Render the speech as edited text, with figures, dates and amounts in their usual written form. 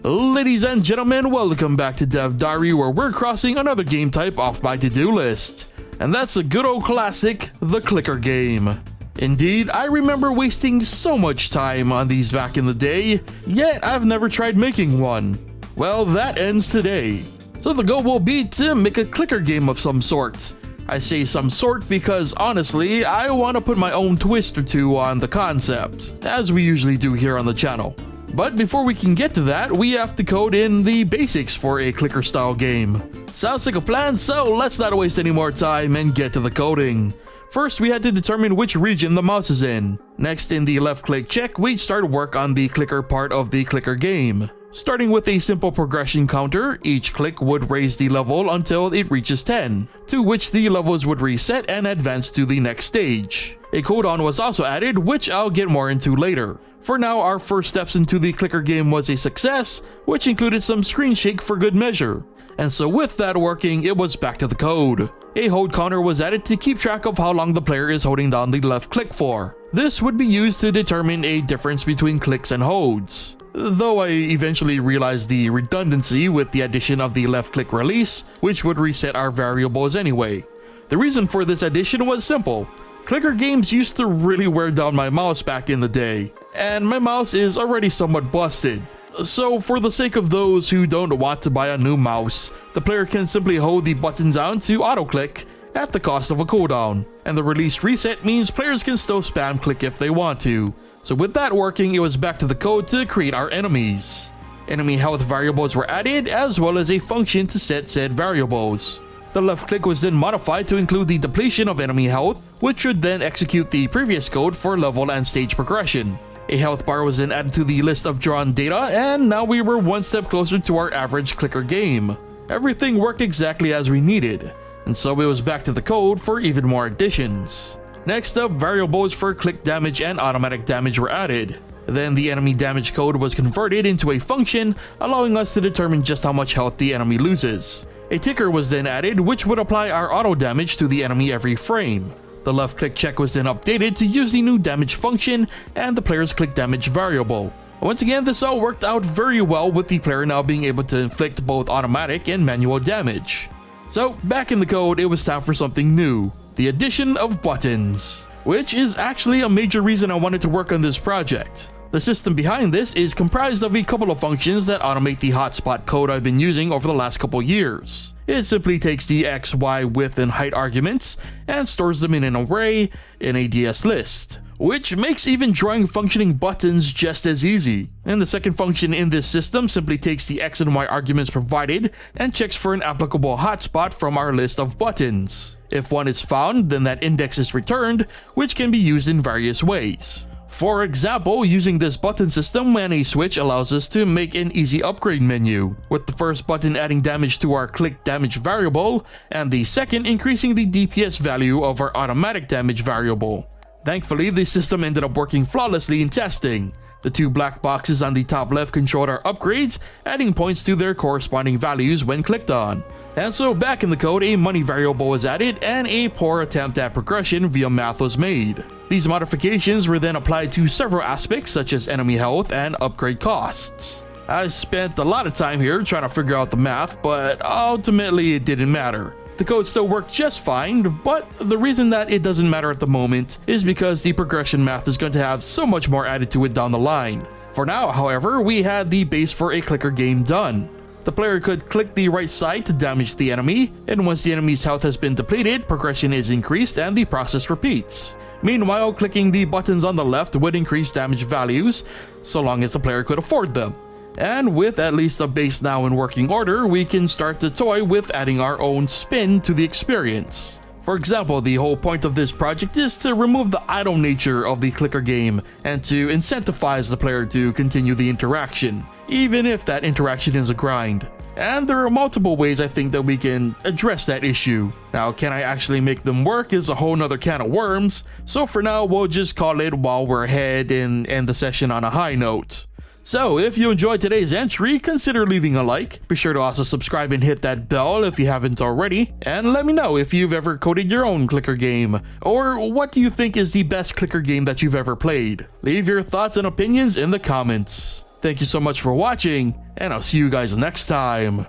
Ladies and gentlemen, welcome back to Dev Diary, where we're crossing another game type off my to-do list. And that's a good old classic, the clicker game. Indeed, I remember wasting so much time on these back in the day, yet I've never tried making one. Well, that ends today. So the goal will be to make a clicker game of some sort. I say some sort because honestly, I want to put my own twist or two on the concept, as we usually do here on the channel. But before we can get to that, we have to code in the basics for a clicker style game. Sounds like a plan, so let's not waste any more time and get to the coding. First, we had to determine which region the mouse is in. Next, in the left click check, we start work on the clicker part of the clicker game. Starting with a simple progression counter, each click would raise the level until it reaches 10, to which the levels would reset and advance to the next stage. A cooldown was also added, which I'll get more into later. For now, our first steps into the clicker game was a success, which included some screen shake for good measure. And so with that working, it was back to the code. A hold counter was added to keep track of how long the player is holding down the left click for. This would be used to determine a difference between clicks and holds. Though I eventually realized the redundancy with the addition of the left click release, which would reset our variables anyway. The reason for this addition was simple. Clicker games used to really wear down my mouse back in the day, and my mouse is already somewhat busted. So for the sake of those who don't want to buy a new mouse, the player can simply hold the button down to auto-click at the cost of a cooldown, and the release reset means players can still spam click if they want to. So with that working, it was back to the code to create our enemies. Enemy health variables were added, as well as a function to set said variables. The left click was then modified to include the depletion of enemy health, which should then execute the previous code for level and stage progression. A health bar was then added to the list of drawn data, and now we were one step closer to our average clicker game. Everything worked exactly as we needed, and so it was back to the code for even more additions. Next up, variables for click damage and automatic damage were added. Then the enemy damage code was converted into a function, allowing us to determine just how much health the enemy loses. A ticker was then added, which would apply our auto damage to the enemy every frame. The left click check was then updated to use the new damage function and the player's click damage variable. Once again, this all worked out very well, with the player now being able to inflict both automatic and manual damage. So back in the code, it was time for something new, the addition of buttons, which is actually a major reason I wanted to work on this project. The system behind this is comprised of a couple of functions that automate the hotspot code I've been using over the last couple years. It simply takes the X, Y, width, and height arguments and stores them in an array in a DS list, which makes even drawing functioning buttons just as easy. And the second function in this system simply takes the X and Y arguments provided and checks for an applicable hotspot from our list of buttons. If one is found, then that index is returned, which can be used in various ways. For example, using this button system, when a switch allows us to make an easy upgrade menu, with the first button adding damage to our click damage variable, and the second increasing the DPS value of our automatic damage variable. Thankfully, the system ended up working flawlessly in testing. The two black boxes on the top left controlled our upgrades, adding points to their corresponding values when clicked on. And so back in the code, a money variable was added and a poor attempt at progression via math was made. These modifications were then applied to several aspects such as enemy health and upgrade costs. I spent a lot of time here trying to figure out the math, but ultimately it didn't matter. The code still worked just fine, but the reason that it doesn't matter at the moment is because the progression math is going to have so much more added to it down the line. For now, however, we had the base for a clicker game done. The player could click the right side to damage the enemy, and once the enemy's health has been depleted, progression is increased and the process repeats. Meanwhile, clicking the buttons on the left would increase damage values, so long as the player could afford them. And with at least a base now in working order, we can start to toy with adding our own spin to the experience. For example, the whole point of this project is to remove the idle nature of the clicker game and to incentivize the player to continue the interaction, even if that interaction is a grind. And there are multiple ways I think that we can address that issue. Now, can I actually make them work is a whole nother can of worms, so for now we'll just call it while we're ahead and end the session on a high note. So if you enjoyed today's entry, consider leaving a like. Be sure to also subscribe and hit that bell if you haven't already. And let me know if you've ever coded your own clicker game, or what do you think is the best clicker game that you've ever played. Leave your thoughts and opinions in the comments. Thank you so much for watching, and I'll see you guys next time.